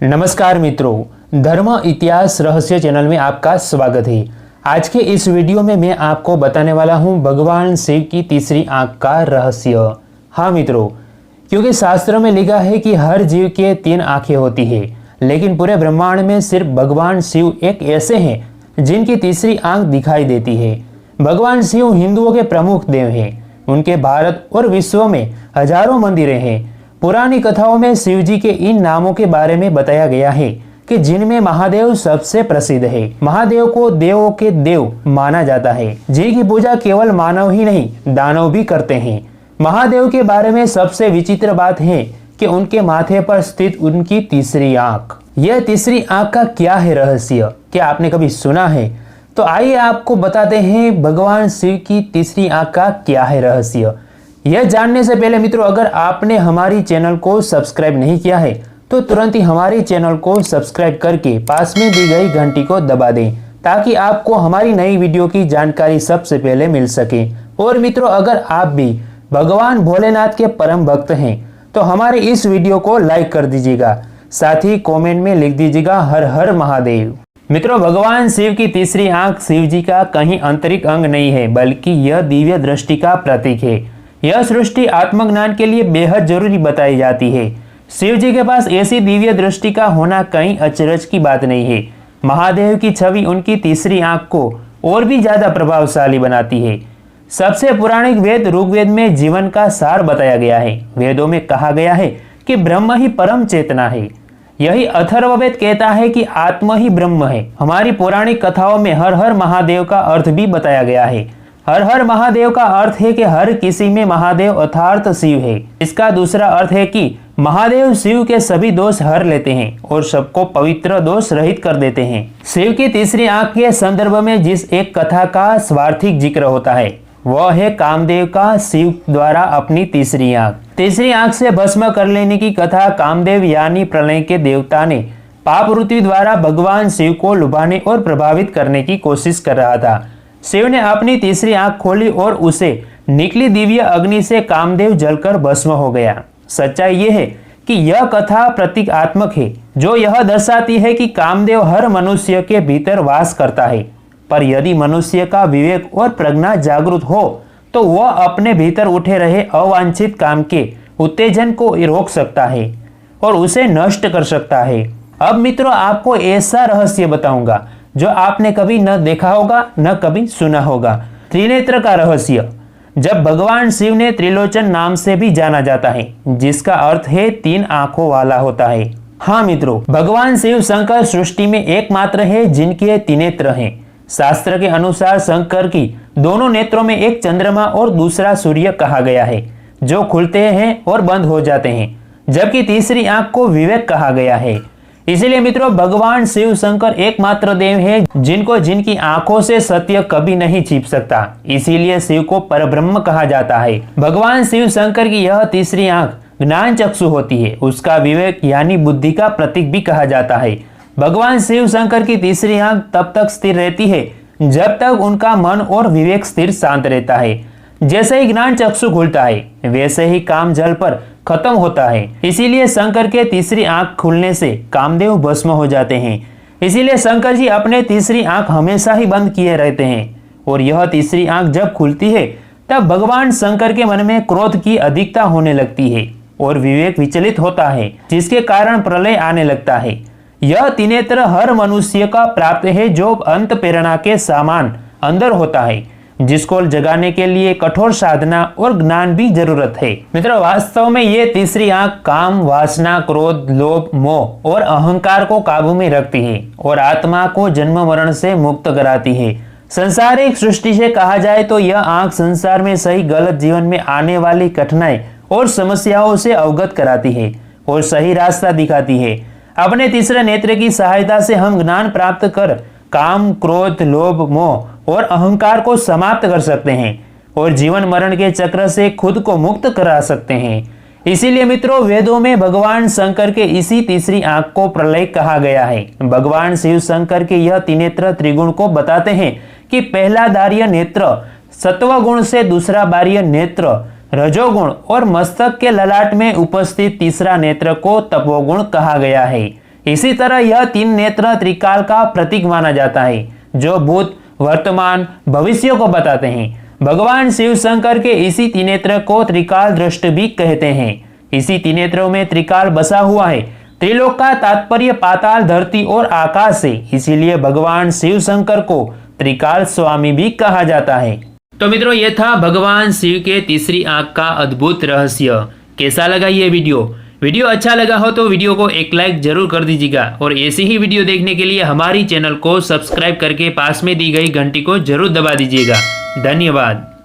नमस्कार मित्रों, धर्म इतिहास रहस्य चैनल में आपका स्वागत है। आज के इस वीडियो में मैं आपको बताने वाला हूं भगवान शिव की तीसरी आंख का रहस्य। हाँ मित्रों, क्योंकि शास्त्रों में लिखा है कि हर जीव के 3 आंखें होती है, लेकिन पूरे ब्रह्मांड में सिर्फ भगवान शिव एक ऐसे हैं जिनकी तीसरी आंख दिखाई देती है। भगवान शिव हिंदुओं के प्रमुख देव हैं। उनके भारत और विश्व में हजारों मंदिरें हैं। पुरानी कथाओं में शिव जी के इन नामों के बारे में बताया गया है कि जिनमें महादेव सबसे प्रसिद्ध है। महादेव को देवों के देव माना जाता है, जिनकी पूजा केवल मानव ही नहीं दानव भी करते हैं। महादेव के बारे में सबसे विचित्र बात है कि उनके माथे पर स्थित उनकी तीसरी आंख। यह तीसरी आंख का क्या है रहस्य, क्या आपने कभी सुना है? तो आइए आपको बताते हैं भगवान शिव की तीसरी आंख का क्या है रहस्य। यह जानने से पहले मित्रों, अगर आपने हमारी चैनल को सब्सक्राइब नहीं किया है तो तुरंत ही हमारी चैनल को सब्सक्राइब करके पास में दी गई घंटी को दबा दें, ताकि आपको हमारी नई वीडियो की जानकारी सबसे पहले मिल सके। और मित्रों, अगर आप भी भगवान भोलेनाथ के परम भक्त हैं तो हमारे इस वीडियो को लाइक कर दीजिएगा, साथ ही कॉमेंट में लिख दीजिएगा हर हर महादेव। मित्रों, भगवान शिव की तीसरी आंख शिव जी का कहीं आंतरिक अंग नहीं है, बल्कि यह दिव्य दृष्टि का प्रतीक है। यह सृष्टि आत्मज्ञान के लिए बेहद जरूरी बताई जाती है। शिव जी के पास ऐसी दिव्य दृष्टि का होना कहीं अचरज की बात नहीं है। महादेव की छवि उनकी तीसरी आंख को और भी ज्यादा प्रभावशाली बनाती है। सबसे पौराणिक वेद ऋग्वेद में जीवन का सार बताया गया है। वेदों में कहा गया है कि ब्रह्म ही परम चेतना है। यही अथर्ववेद कहता है कि आत्मा ही ब्रह्म है। हमारी पौराणिक कथाओं में हर हर महादेव का अर्थ भी बताया गया है। हर हर महादेव का अर्थ है कि हर किसी में महादेव अर्थात शिव है। इसका दूसरा अर्थ है कि महादेव शिव के सभी दोष हर लेते हैं और सबको पवित्र दोष रहित कर देते हैं। शिव की तीसरी आंख के संदर्भ में जिस एक कथा का स्वार्थिक जिक्र होता है वह है कामदेव का शिव द्वारा अपनी तीसरी आंख। तीसरी आंख से भस्म कर लेने की कथा कामदेव यानी प्रलय के देवता ने पाप वृत्ति द्वारा भगवान शिव को लुभाने और प्रभावित करने की कोशिश कर रहा था। शिव ने अपनी तीसरी आंख खोली और उसे निकली दिव्य अग्नि से कामदेव जलकर भस्म हो गया। सच्चाई यह है कि यह कथा प्रतीकात्मक है, जो यह दर्शाती है कि कामदेव हर मनुष्य के भीतर वास करता है, पर यदि मनुष्य का विवेक और प्रज्ञा जागृत हो तो वह अपने भीतर उठे रहे अवांछित काम के उत्तेजन को रोक सकता है और उसे नष्ट कर सकता है। अब मित्रों, आपको ऐसा रहस्य बताऊंगा जो आपने कभी न देखा होगा न कभी सुना होगा। त्रिनेत्र का रहस्य। जब भगवान शिव ने त्रिलोचन नाम से भी जाना जाता है, जिसका अर्थ है 3 आंखों वाला होता है। हाँ मित्रों, भगवान शिव शंकर सृष्टि में एकमात्र है जिनके त्रिनेत्र हैं। शास्त्र के अनुसार शंकर की दोनों नेत्रों में एक चंद्रमा और दूसरा सूर्य कहा गया है, जो खुलते हैं और बंद हो जाते हैं, जबकि तीसरी आंख को विवेक कहा गया है। इसलिए मित्रों, भगवान शिव शंकर एकमात्र देव है जिनकी आंखों से सत्य कभी नहीं छिप सकता। इसीलिए शिव को परब्रह्म कहा जाता है। भगवान शिव शंकर की यह तीसरी आंख ज्ञान चक्षु होती है। उसका विवेक यानी बुद्धि का प्रतीक भी कहा जाता है। भगवान शिव शंकर की तीसरी आंख तब तक स्थिर रहती है जब तक उनका मन और विवेक स्थिर शांत रहता है। जैसे ही ज्ञान चक्षु खुलता है वैसे ही काम जल पर खत्म होता है। इसीलिए शंकर के तीसरी आंख खुलने से कामदेव भस्म हो जाते हैं। इसीलिए शंकर जी अपने तीसरी आंख हमेशा ही बंद किए रहते हैं, और यह तीसरी आंख जब खुलती है तब भगवान शंकर के मन में क्रोध की अधिकता होने लगती है और विवेक विचलित होता है, जिसके कारण प्रलय आने लगता है। यह त्रिनेत्र हर मनुष्य का प्राप्त है, जो अंत प्रेरणा के समान अंदर होता है, जिसको जगाने के लिए कठोर साधना और ज्ञान भी जरूरत है। मित्रों, वास्तव में ये तीसरी आंख काम, वासना, क्रोध, लोभ, मोह और अहंकार को काबू में रखती है और आत्मा को जन्म मरण से मुक्त कराती है। संसारिक सृष्टि से कहा जाए तो यह आंख संसार में सही गलत जीवन में आने वाली कठिनाई और समस्याओं से अवगत कराती है और सही रास्ता दिखाती है। अपने तीसरे नेत्र की सहायता से हम ज्ञान प्राप्त कर काम, क्रोध, लोभ, मोह और अहंकार को समाप्त कर सकते हैं और जीवन मरण के चक्र से खुद को मुक्त करा सकते हैं। इसीलिए मित्रों, वेदों में भगवान शंकर के इसी तीसरी आंख को प्रलय कहा गया है। भगवान शिव शंकर के यह त्रिनेत्र त्रिगुण को बताते हैं कि पहला दार्य नेत्र सत्वगुण से, दूसरा बाह्य नेत्र रजोगुण और मस्तक के ललाट में उपस्थित तीसरा नेत्र को तपोगुण कहा गया है। इसी तरह यह तीन नेत्र त्रिकाल का प्रतीक माना जाता है, जो भूत, वर्तमान, भविष्य को बताते हैं। भगवान शिव शंकर के इसी त्रिनेत्र को त्रिकाल दृष्टि भी कहते हैं। इसी त्रिनेत्रों में त्रिकाल बसा हुआ है। त्रिलोक का तात्पर्य पाताल, धरती और आकाश है, इसीलिए भगवान शिव शंकर को त्रिकाल स्वामी भी कहा जाता है। तो मित्रों, यह था भगवान शिव के तीसरी आंख का अद्भुत रहस्य। कैसा लगा ये वीडियो अच्छा लगा हो तो वीडियो को एक लाइक जरूर कर दीजिएगा और ऐसी ही वीडियो देखने के लिए हमारी चैनल को सब्सक्राइब करके पास में दी गई घंटी को जरूर दबा दीजिएगा। धन्यवाद।